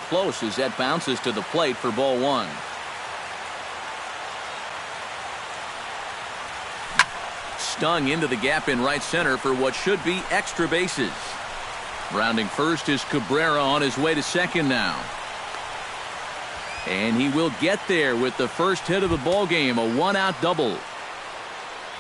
close as that bounces to the plate for ball one. Stung into the gap in right center for what should be extra bases. Rounding first is Cabrera on his way to second now. And he will get there with the first hit of the ball game, a one-out double.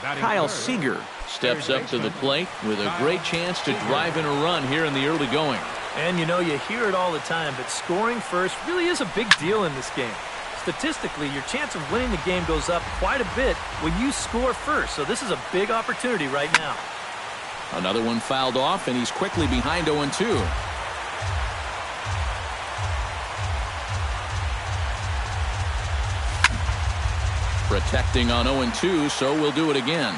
Kyle Seager steps up to the plate with a great chance to drive in a run here in the early going. And you know, you hear it all the time, but scoring first really is a big deal in this game. Statistically, your chance of winning the game goes up quite a bit when you score first. So this is a big opportunity right now. Another one fouled off, and he's quickly behind 0-2. Protecting on 0-2, so we'll do it again.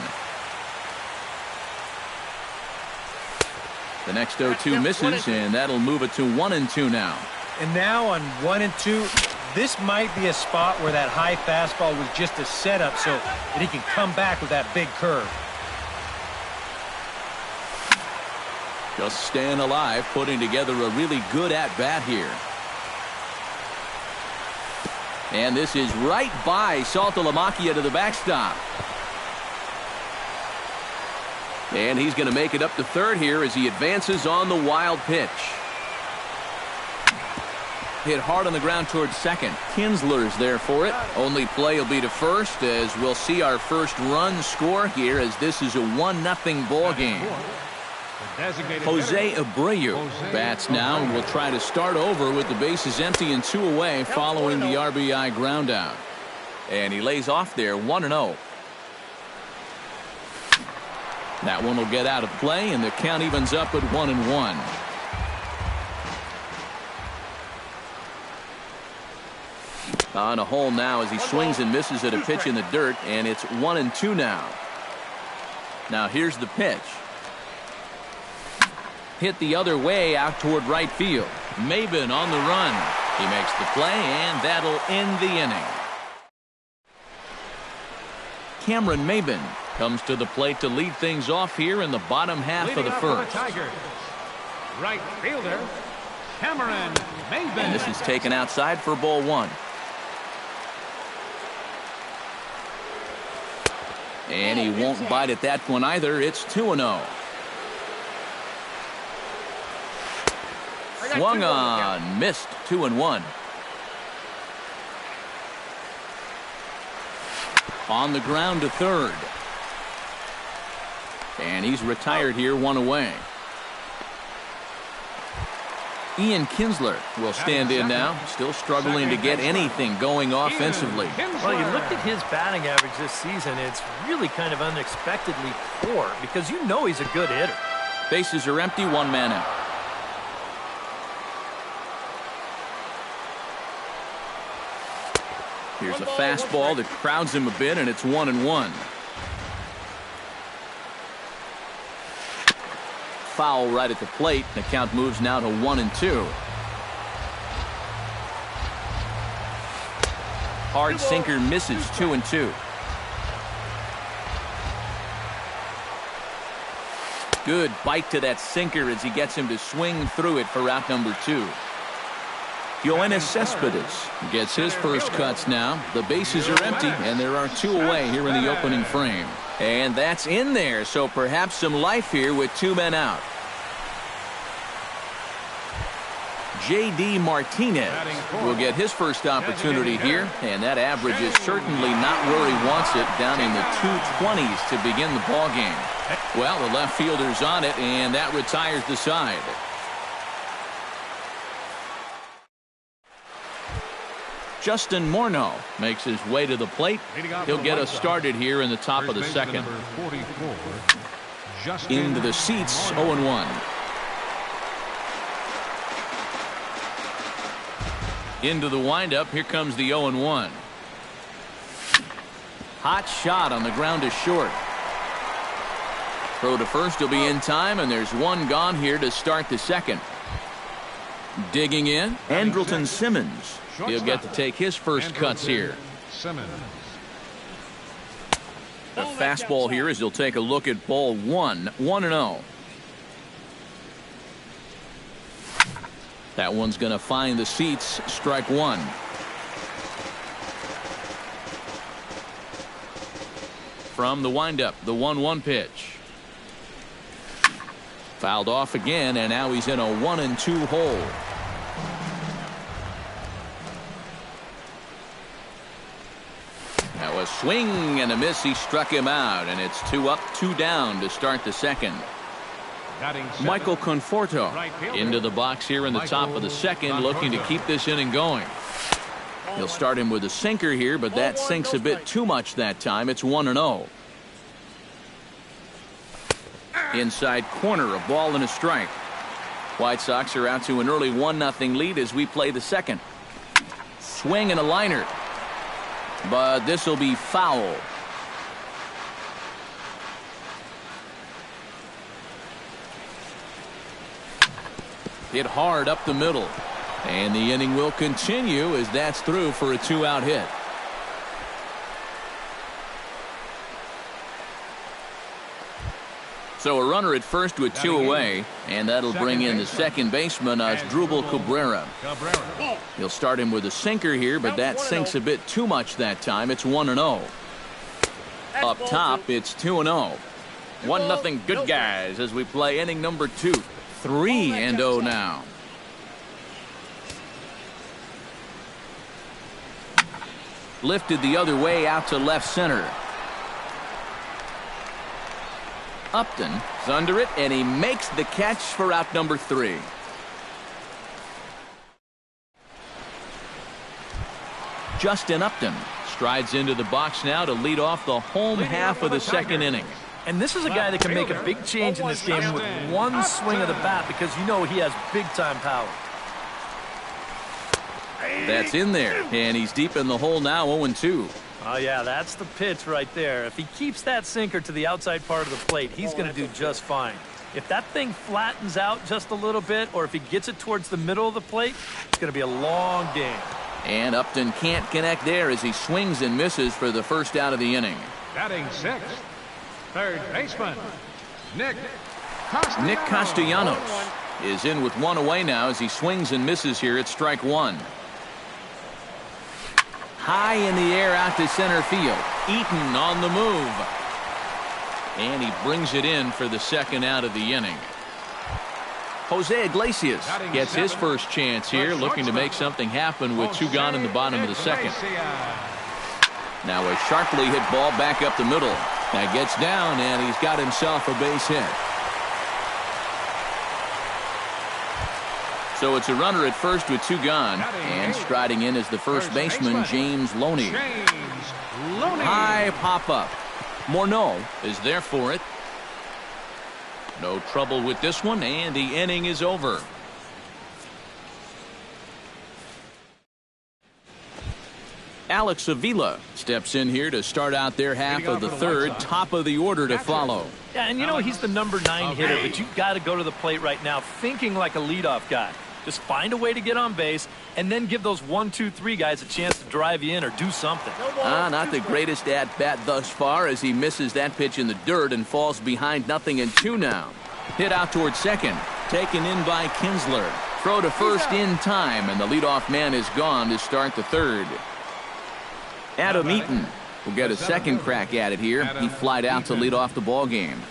The next 0-2 misses, and that'll move it to 1-2 now. And now on 1-2, this might be a spot where that high fastball was just a setup so that he can come back with that big curve. Just staying alive, putting together a really good at-bat here. And this is right by Saltalamacchia to the backstop. And he's going to make it up to third here as he advances on the wild pitch. Hit hard on the ground towards second. Kinsler's there for it. Only play will be to first as we'll see our first run score here as this is a 1-0 ball game. Jose Abreu bats now and will try to start over with the bases empty and 2 away following the RBI ground out. And he lays off there 1-0. That one will get out of play and the count evens up at 1-1. On a hole now as he swings and misses at a pitch in the dirt, and it's 1-2 now. Now here's the pitch. Hit the other way out toward right field. Maben on the run. He makes the play, and that'll end the inning. Cameron Maben comes to the plate to lead things off here in the bottom half of the first. Right fielder, Cameron Maben. And this is taken outside for ball one. And he won't bite at that one either. It's 2-0. Swung on, missed. 2-1. On the ground to third. And he's retired here, 1 away. Ian Kinsler will stand in now, still struggling to get anything going offensively. Well, you look at his batting average this season, it's really kind of unexpectedly poor because you know he's a good hitter. Bases are empty, 1 man out. Here's a fastball that crowds him a bit, and it's 1-1. Foul right at the plate. The count moves now to 1-2. Hard sinker misses. 2-2. Good bite to that sinker as he gets him to swing through it for out number 2. Yoenis Cespedes gets his first cuts now. The bases are empty, and there are 2 away here in the opening frame. And that's in there, so perhaps some life here with 2 men out. J.D. Martinez will get his first opportunity here, and that average is certainly not where he wants it, down in the 220s to begin the ball game. Well, the left fielder's on it, and that retires the side. Justin Morneau makes his way to the plate. He'll get us started here in the top of the second. Into the seats, 0-1. Into the windup, here comes the 0-1. Hot shot on the ground to short. Throw to first will be in time, and there's 1 gone here to start the second. Digging in, Andrelton Simmons. He'll get to take his first cuts here. The fastball here as he'll take a look at ball 1, 1-0. That one's going to find the seats. Strike one. From the windup, the 1-1 pitch. Fouled off again, and now he's in a 1-2 hole. Now a swing and a miss. He struck him out, and it's 2 up, 2 down to start the second. Michael Conforto into the box here in the top of the second, looking to keep this inning going. He'll start him with a sinker here, but that sinks a bit too much that time. It's 1-0. Inside corner, a ball and a strike. White Sox are out to an early 1-0 lead as we play the second. Swing and a liner, but this will be foul. Hit hard up the middle, and the inning will continue as that's through for a 2-out hit. So a runner at first with 2 away, and that'll bring in the second baseman, Asdrubal Cabrera. He'll start him with a sinker here, but that sinks a bit too much that time. It's 1-0. Up top, it's 2-0. 1-0 good guys as we play inning number 2. 3-0 now. Lifted the other way out to left center. Upton is under it, and he makes the catch for out number 3. Justin Upton strides into the box now to lead off the home half of the second inning. And this is a guy that can make a big change in this game with one swing of the bat, because you know he has big-time power. That's in there, and he's deep in the hole now, 0-2. Oh, yeah, that's the pitch right there. If he keeps that sinker to the outside part of the plate, he's going to do just fine. If that thing flattens out just a little bit, or if he gets it towards the middle of the plate, it's going to be a long game. And Upton can't connect there as he swings and misses for the first out of the inning. Batting 6th, third baseman, Nick Castellanos is in with 1 away now as he swings and misses here at strike 1. High in the air out to center field. Eaton on the move. And he brings it in for the second out of the inning. Jose Iglesias gets his first chance here, looking to make something happen with 2 gone in the bottom of the second. Now a sharply hit ball back up the middle. That gets down, and he's got himself a base hit. So it's a runner at first with 2 gone, and striding in is the first baseman, James Loney. High pop-up. Morneau is there for it. No trouble with this one, and the inning is over. Alex Avila steps in here to start out their half of the third. Top of the order to follow. Yeah, and you know he's the number 9 hitter, but you've got to go to the plate right now thinking like a leadoff guy. Just find a way to get on base, and then give those 1, 2, 3 guys a chance to drive you in or do something. Not the greatest at-bat thus far as he misses that pitch in the dirt and falls behind 0-2 now. Hit out towards second. Taken in by Kinsler. Throw to first in time, and the leadoff man is gone to start the third. Adam Eaton will get a second crack at it here. He flied out to lead off the ball game.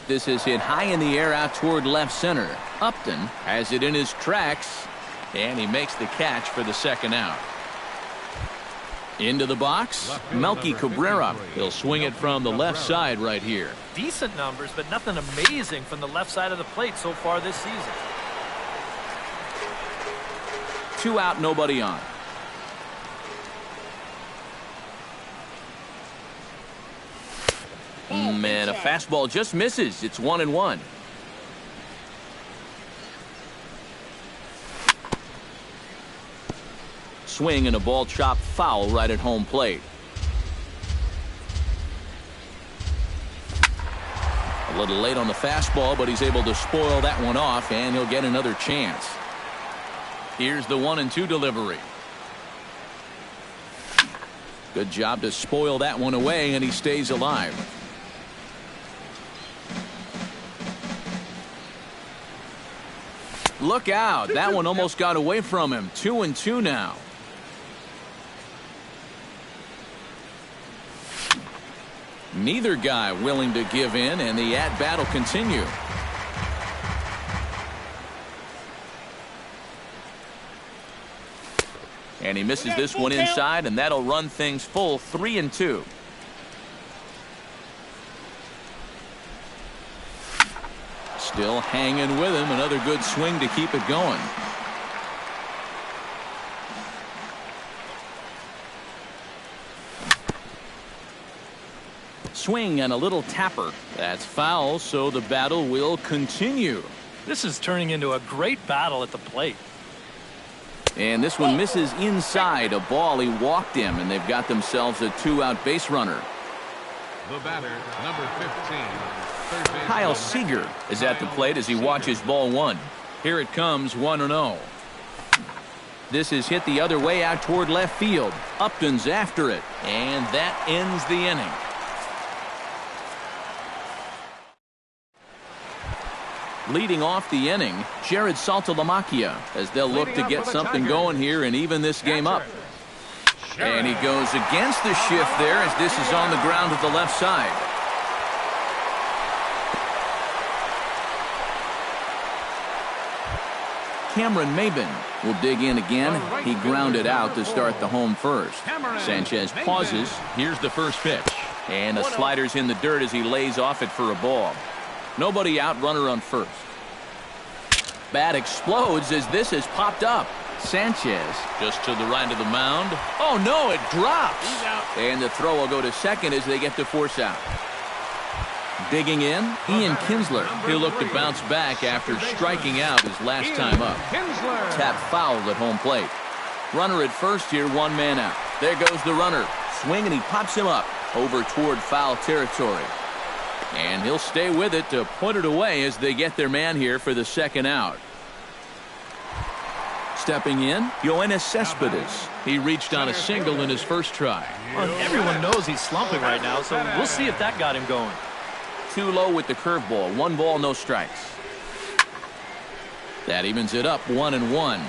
This is hit high in the air out toward left center. Upton has it in his tracks, and he makes the catch for the second out. Into the box, Melky Cabrera. He'll swing it from the left side right here. Decent numbers, but nothing amazing from the left side of the plate so far this season. 2 out, nobody on. And a fastball just misses. It's 1-1. Swing and a ball chopped foul right at home plate. A little late on the fastball, but he's able to spoil that one off, and he'll get another chance. Here's the 1-2 delivery. Good job to spoil that one away, and he stays alive. Look out. That one almost got away from him. 2-2 now. Neither guy willing to give in, and the at-bat will continue. And he misses this one inside, and that'll run things full 3-2. Still hanging with him. Another good swing to keep it going. Swing and a little tapper. That's foul, so the battle will continue. This is turning into a great battle at the plate. And this one misses inside. A ball. He walked him, and they've got themselves a 2-out base runner. The batter, number 15. Kyle Seager is at the plate as he watches ball one. Here it comes, 1-0. This is hit the other way out toward left field. Upton's after it, and that ends the inning. Leading off the inning, Jared Saltalamacchia, as they'll look to get something going here and even this game up. And he goes against the shift there as this is on the ground to the left side. Cameron Maben will dig in again. He grounded out to start the home first. Sanchez pauses. Here's the first pitch. And a slider's in the dirt as he lays off it for a ball. Nobody out, runner on first. Bat explodes as this has popped up. Sanchez just to the right of the mound. Oh no, it drops. And the throw will go to second as they get to force out. Digging in, Ian Kinsler. He'll look to bounce back after striking out his last time up. Tap fouled at home plate. Runner at first here, one man out. There goes the runner. Swing and he pops him up over toward foul territory. And he'll stay with it to put it away as they get their man here for the second out. Stepping in, Yoenis Cespedes. He reached on a single in his first try. Well, everyone knows he's slumping right now, so we'll see if that got him going. Too low with the curveball. 1 ball, no strikes. That evens it up, 1-1.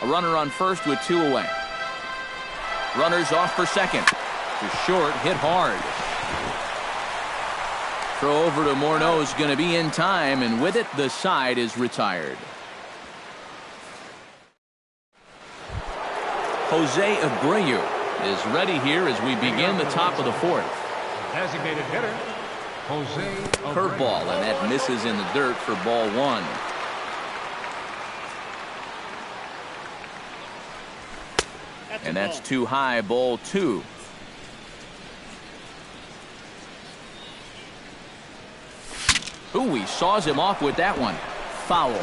A runner on first with 2 away. Runners off for second. To short, hit hard. Throw over to Morneau is going to be in time, and with it, the side is retired. Jose Abreu is ready here as we begin the top of the fourth. Designated hitter, Jose Abreu. Curveball, and that misses in the dirt for ball one. And that's too high, ball two. Ooh, he saws him off with that one. Foul.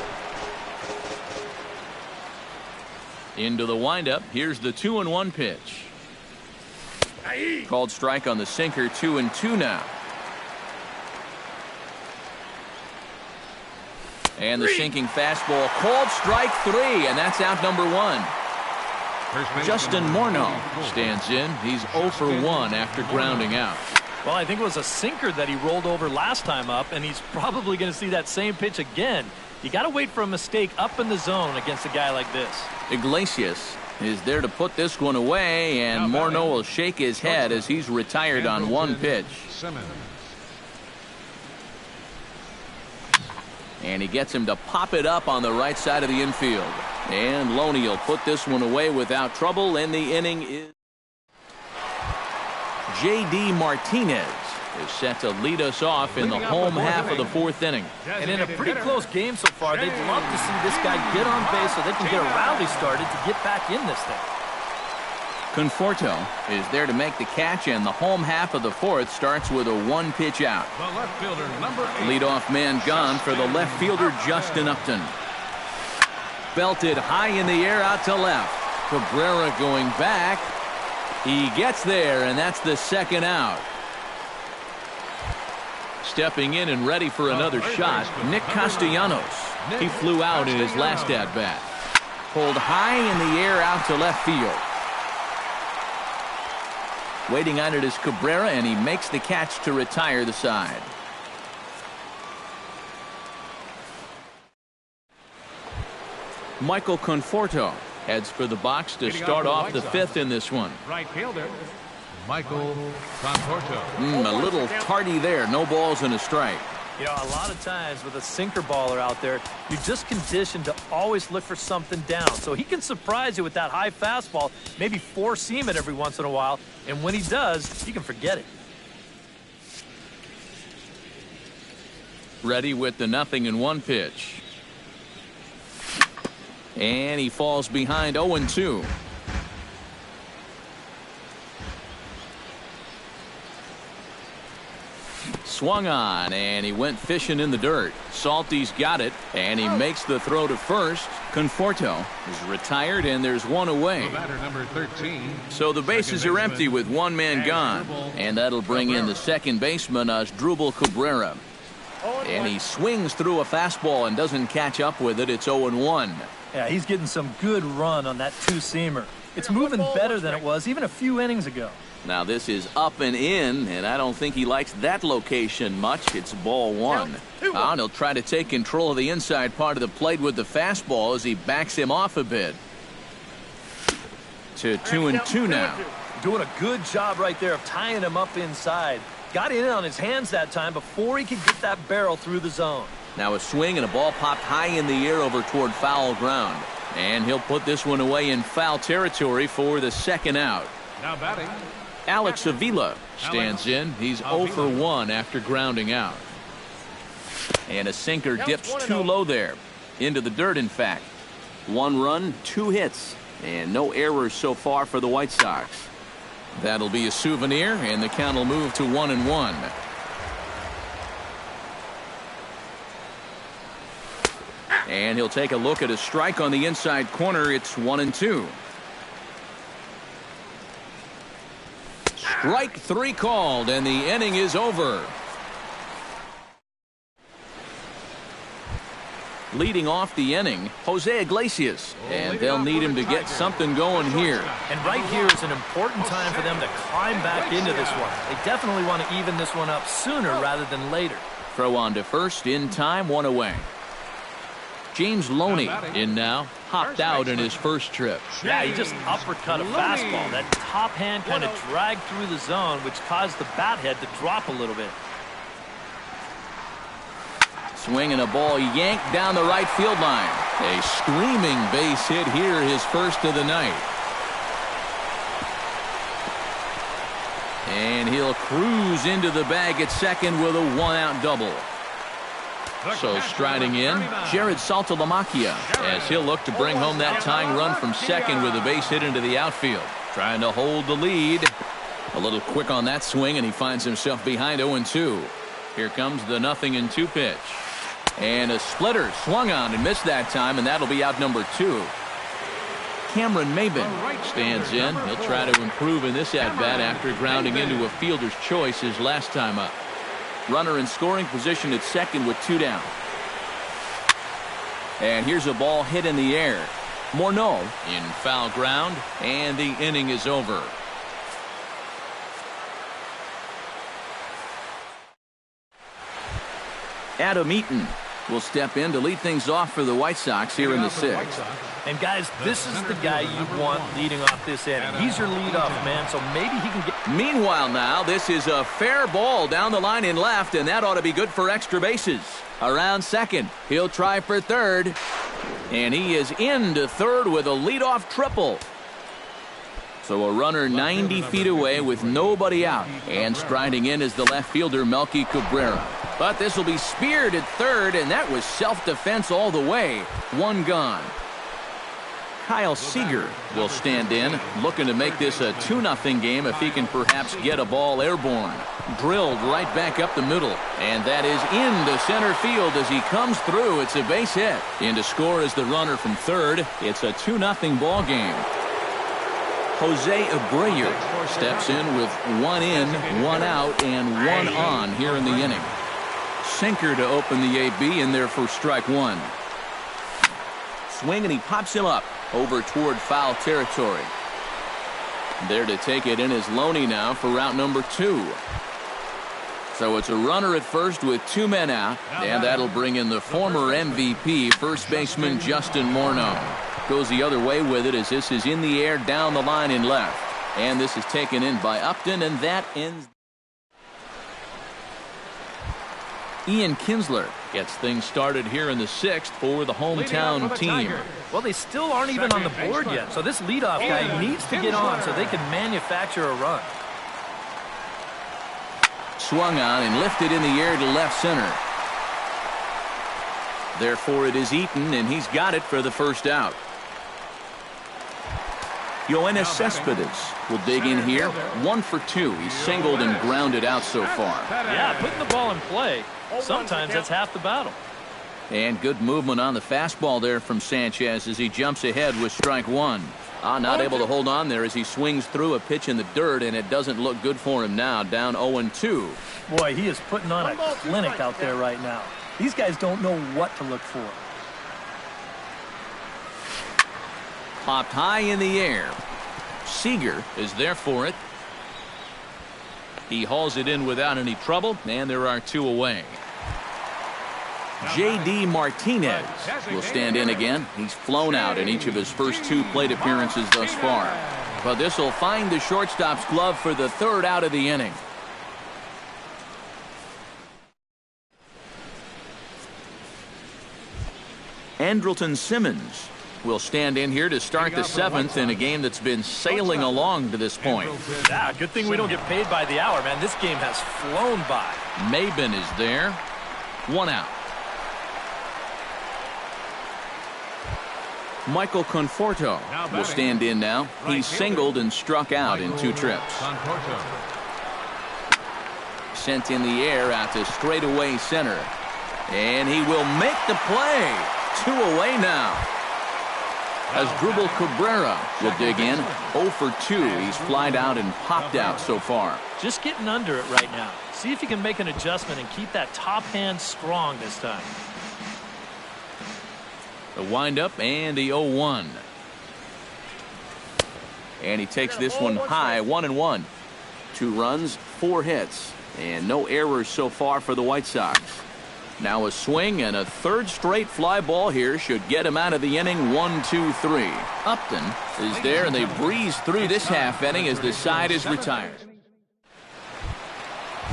Into the windup. Here's the 2-1 pitch. Called strike on the sinker. 2-2 now. And the sinking fastball. Called strike 3, and that's out number 1. Justin Morneau stands in. He's 0 for 1 after grounding out. Well, I think it was a sinker that he rolled over last time up, and he's probably going to see that same pitch again. You got to wait for a mistake up in the zone against a guy like this. Iglesias is there to put this one away, and Morneau will shake his head as he's retired on 1 pitch. And he gets him to pop it up on the right side of the infield. And Loney will put this one away without trouble, and the inning is... J.D. Martinez is set to lead us off in the home half of the 4th inning. And in a pretty close game so far, they'd love to see this guy get on base so they can get a rally started to get back in this thing. Conforto is there to make the catch, and the home half of the 4th starts with a 1-pitch out. The left fielder, number 8. Leadoff man gone for the left fielder, Justin Upton. Belted high in the air out to left. Cabrera going back. He gets there, and that's the second out. Stepping in and ready for another shot, Nick Castellanos. He flew out in his last at-bat. Pulled high in the air out to left field. Waiting on it is Cabrera, and he makes the catch to retire the side. Michael Conforto heads for the box to start off the fifth in this one. Right fielder, Michael Conforto. A little tardy there. No balls and a strike. You know, a lot of times with a sinker baller out there, you're just conditioned to always look for something down. So he can surprise you with that high fastball, maybe four-seam it every once in a while, and when he does, you can forget it. Ready with the 0-1 pitch. And he falls behind 0-2. Swung on, and he went fishing in the dirt. Salty's got it, and he makes the throw to first. Conforto is retired, and there's one away. The batter, number 13. So the bases are empty with one man gone. And that'll bring in the second baseman, Asdrubal Cabrera. And he swings through a fastball and doesn't catch up with it. It's 0-1. Yeah, he's getting some good run on that two-seamer. It's moving better than it was even a few innings ago. Now this is up and in, and I don't think he likes that location much. It's ball one. And he'll try to take control of the inside part of the plate with the fastball as he backs him off a bit. To 2-2 now. Doing a good job right there of tying him up inside. Got in on his hands that time before he could get that barrel through the zone. Now a swing and a ball popped high in the air over toward foul ground. And he'll put this one away in foul territory for the second out. Now batting, Alex Avila stands in. He's 0 for 1 after grounding out. And a sinker dips too low there. Into the dirt, in fact. 1 run, 2 hits, and no errors so far for the White Sox. That'll be a souvenir, and the count will move to 1-1. And he'll take a look at a strike on the inside corner. It's 1-2. Strike 3 called, and the inning is over. Leading off the inning, Jose Iglesias, and they'll need him to get something going here. And right here is an important time for them to climb back into this one. They definitely want to even this one up sooner rather than later. Throw on to first in time, 1 away. James Loney in now, hopped out in his first trip. Yeah, he just uppercut a fastball. That top hand kind of dragged through the zone, which caused the bat head to drop a little bit. Swing and a ball yanked down the right field line. A screaming base hit here, his first of the night. And he'll cruise into the bag at second with a 1-out double. So striding in, Jared Saltalamacchia, as he'll look to bring home that tying run from second with a base hit into the outfield. Trying to hold the lead. A little quick on that swing, and he finds himself behind 0-2. Here comes the 0-2 pitch. And a splitter swung on and missed that time, and that'll be out number 2. Cameron Maben stands in. He'll try to improve in this at-bat after grounding into a fielder's choice his last time up. Runner in scoring position at second with 2 down. And here's a ball hit in the air. Morneau in foul ground, and the inning is over. Adam Eaton will step in to lead things off for the White Sox here in the 6th. And guys, this is the guy you want leading off this inning. He's your leadoff man, so maybe he can get... Meanwhile now, this is a fair ball down the line in left, and that ought to be good for extra bases. Around second, he'll try for third, and he is into third with a leadoff triple. So a runner 90 feet away with nobody out, and striding in is the left fielder Melky Cabrera. But this will be speared at third, and that was self-defense all the way. 1 gone. Kyle Seager will stand in, looking to make this a 2-0 game if he can perhaps get a ball airborne. Drilled right back up the middle, and that is into center field as he comes through. It's a base hit. In to score is the runner from third. It's a 2-0 ball game. Jose Abreu steps in with 1 in, 1 out, and 1 on here in the inning. Sinker to open the AB in there for strike 1. Swing, and he pops him up over toward foul territory. There to take it in is Loney now for route number 2. So it's a runner at first with 2 men out, and that'll bring in the former MVP, first baseman Justin Morneau. Goes the other way with it as this is in the air down the line in left. And this is taken in by Upton, and that ends. Ian Kinsler gets things started here in the 6th for the hometown team. Well, they still aren't even on the board yet, so this leadoff guy needs to get on so they can manufacture a run. Swung on and lifted in the air to left center. Therefore, it is Eaton, and he's got it for the first out. Yoenis Cespedes will dig in here. 1 for 2. He's singled and grounded out so far. Yeah, putting the ball in play, sometimes that's half the battle. And good movement on the fastball there from Sanchez as he jumps ahead with strike 1. Not able to hold on there as he swings through a pitch in the dirt, and it doesn't look good for him now, down 0-2. Boy, he is putting on a clinic out there right now. These guys don't know what to look for. Popped high in the air. Seager is there for it. He hauls it in without any trouble, and there are 2 away. J.D. Martinez will stand in again. He's flown out in each of his first 2 plate appearances thus far. But this will find the shortstop's glove for the 3rd out of the inning. Andrelton Simmons will stand in here to start the 7th in a game that's been sailing along to this point. Yeah, good thing we don't get paid by the hour, man. This game has flown by. Maben is there. 1 out. Michael Conforto will stand in now. He's singled and struck out in 2 trips. Sent in the air out to straightaway center. And he will make the play. 2 away now. As Drupal Cabrera will dig in. 0 for 2. He's flied out and popped out so far. Just getting under it right now. See if he can make an adjustment and keep that top hand strong this time. The windup and the 0-1. And he takes this one high, 1-1. 2 runs, 4 hits, and no errors so far for the White Sox. Now a swing and a 3rd straight fly ball here should get him out of the inning. 1-2-3. Upton is there, and they breeze through this half inning as the side is retired.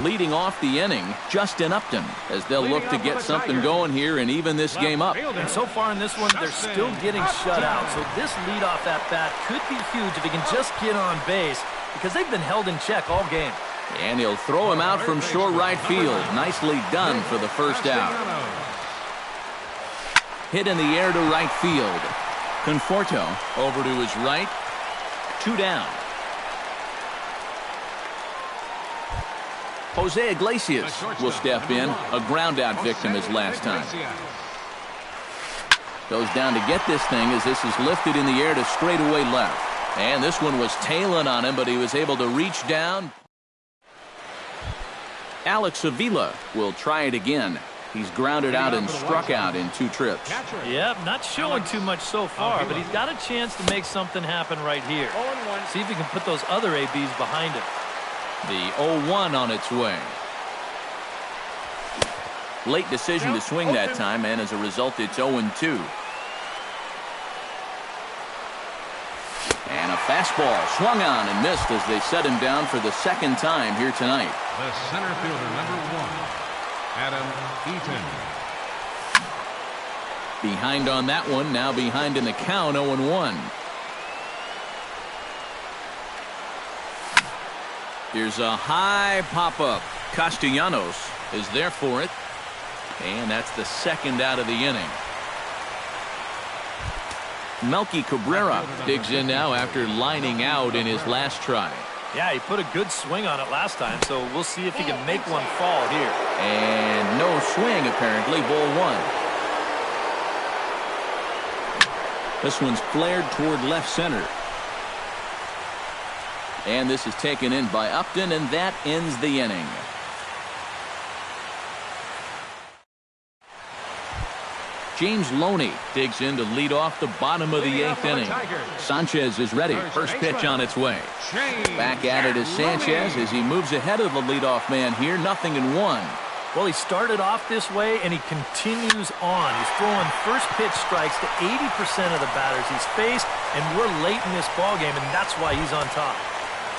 Leading off the inning, Justin Upton, as they'll look to get something going here and even this game up. And so far in this one, they're still getting shut out. So this leadoff at-bat could be huge if he can just get on base, because they've been held in check all game. And he'll throw him out from short right field. Nicely done for the first out. Hit in the air to right field. Conforto over to his right. 2 down. Jose Iglesias will step in. A ground out victim his last time. Goes down to get this thing as this is lifted in the air to straightaway left. And this one was tailing on him, but he was able to reach down. Alex Avila will try it again. He's grounded out and struck out in 2 trips. Yep, not showing too much so far, but he's got a chance to make something happen right here. See if he can put those other ABs behind him. The 0-1 on its way. Late decision to swing that time, and as a result, it's 0-2. And a fastball swung on and missed as they set him down for the 2nd time here tonight. The center fielder, number 1, Adam Eaton. Behind on that one, now behind in the count, 0-1. Here's a high pop-up. Castellanos is there for it. And that's the 2nd out of the inning. Melky Cabrera digs in now after lining out in his last try. Yeah, he put a good swing on it last time, so we'll see if he can make one fall here. And no swing, apparently. Ball 1. This one's flared toward left center. And this is taken in by Upton, and that ends the inning. James Loney digs in to lead off the bottom of the 8th inning. Sanchez is ready. First pitch on its way. Back at it is Sanchez as he moves ahead of the leadoff man here. 0-1. Well, he started off this way, and he continues on. He's throwing first pitch strikes to 80% of the batters he's faced, and we're late in this ballgame, and that's why he's on top.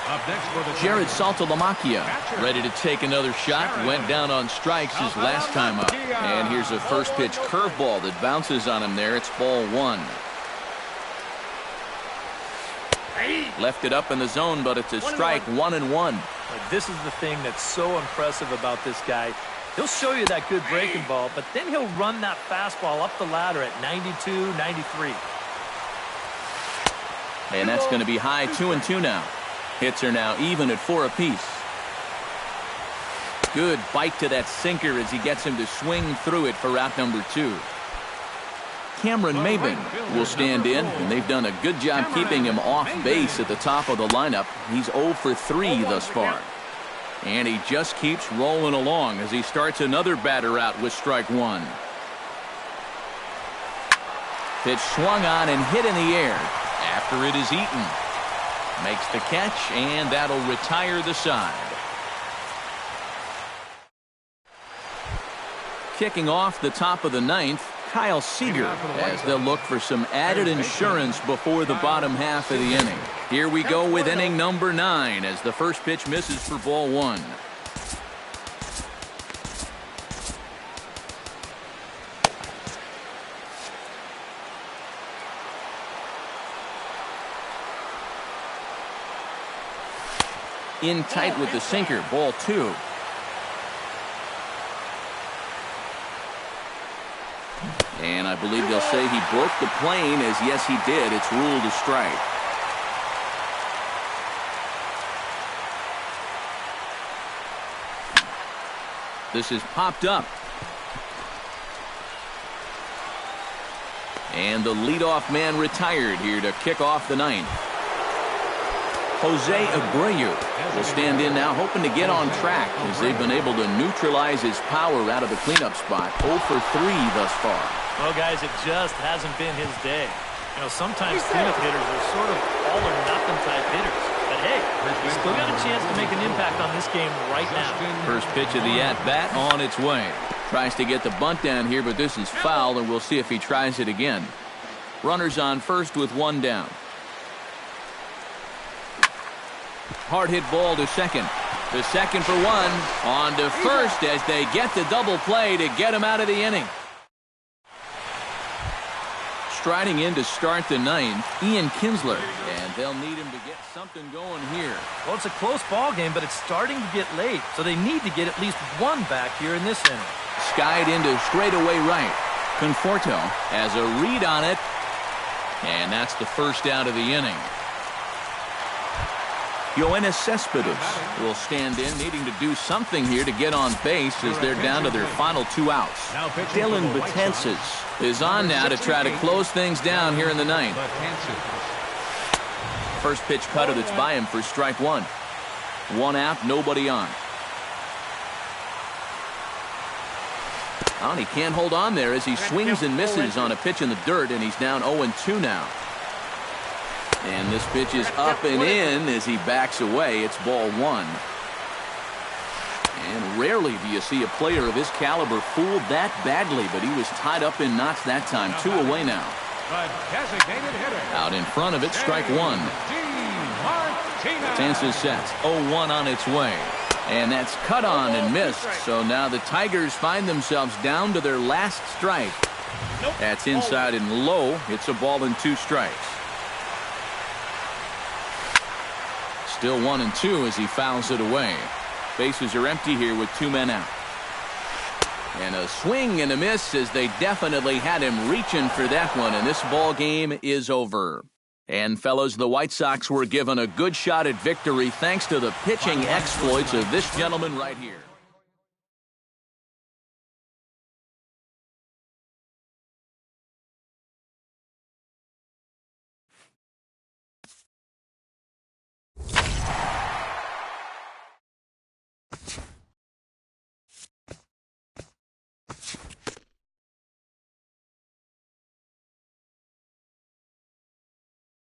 Up next for the Jared Saltalamacchia ready to take another shot. Went down on strikes his last time up. And here's a first pitch curveball that bounces on him there. It's ball 1. Left it up in the zone, but it's a strike. 1-1. This is the thing that's so impressive about this guy. He'll show you that good breaking ball, but then he'll run that fastball up the ladder at 92, 93. And that's going to be high. 2-2 now. Hits are now even at 4 apiece. Good bite to that sinker as he gets him to swing through it for out number 2. Cameron Maben will stand in, and they've done a good job keeping him off base at the top of the lineup. He's 0 for 3 thus far. And he just keeps rolling along as he starts another batter out with strike 1. Pitch swung on and hit in the air after it is eaten. Makes the catch, and that'll retire the side. Kicking off the top of the 9th, Kyle Seager, as they'll look for some added insurance before the bottom half of the inning. Here we go with inning number 9 as the first pitch misses for ball 1. In tight with the sinker, ball 2. And I believe they'll say he broke the plane, as yes he did. It's ruled a strike. This is popped up. And the leadoff man retired here to kick off the 9th. Jose Abreu will stand in now, hoping to get on track as they've been able to neutralize his power out of the cleanup spot. 0 for 3 thus far. Well, guys, it just hasn't been his day. You know, sometimes cleanup hitters are sort of all-or-nothing type hitters. But, hey, he's still got a chance to make an impact on this game right now. First pitch of the at-bat on its way. Tries to get the bunt down here, but this is foul, and we'll see if he tries it again. Runners on first with 1 down. Hard hit ball to second. The second for 1. On to first as they get the double play to get him out of the inning. Striding in to start the 9th, Ian Kinsler, and they'll need him to get something going here. Well, it's a close ball game, but it's starting to get late, so they need to get at least 1 back here in this inning. Skied into straightaway right. Conforto has a read on it, and that's the first out of the inning. Yoenis Cespedes will stand in, needing to do something here to get on base as they're down to their final 2 outs. Dylan Betances is on now to try to close things down here in the 9th. First pitch cutter that's by him for strike 1. 1 out, nobody on. Oh, and he can't hold on there as he swings and misses on a pitch in the dirt, and he's down 0-2 now. And this pitch is up and in as he backs away. It's ball 1. And rarely do you see a player of his caliber fooled that badly, but he was tied up in knots that time. 2 away now. Out in front of it, strike 1. Betances sets. 0-1 on its way. And that's cut on and missed. So now the Tigers find themselves down to their last strike. That's inside and low. It's a ball and 2 strikes. Still 1-2 as he fouls it away. Bases are empty here with 2 men out. And a swing and a miss as they definitely had him reaching for that one. And this ball game is over. And fellas, the White Sox were given a good shot at victory thanks to the pitching exploits of this gentleman right here.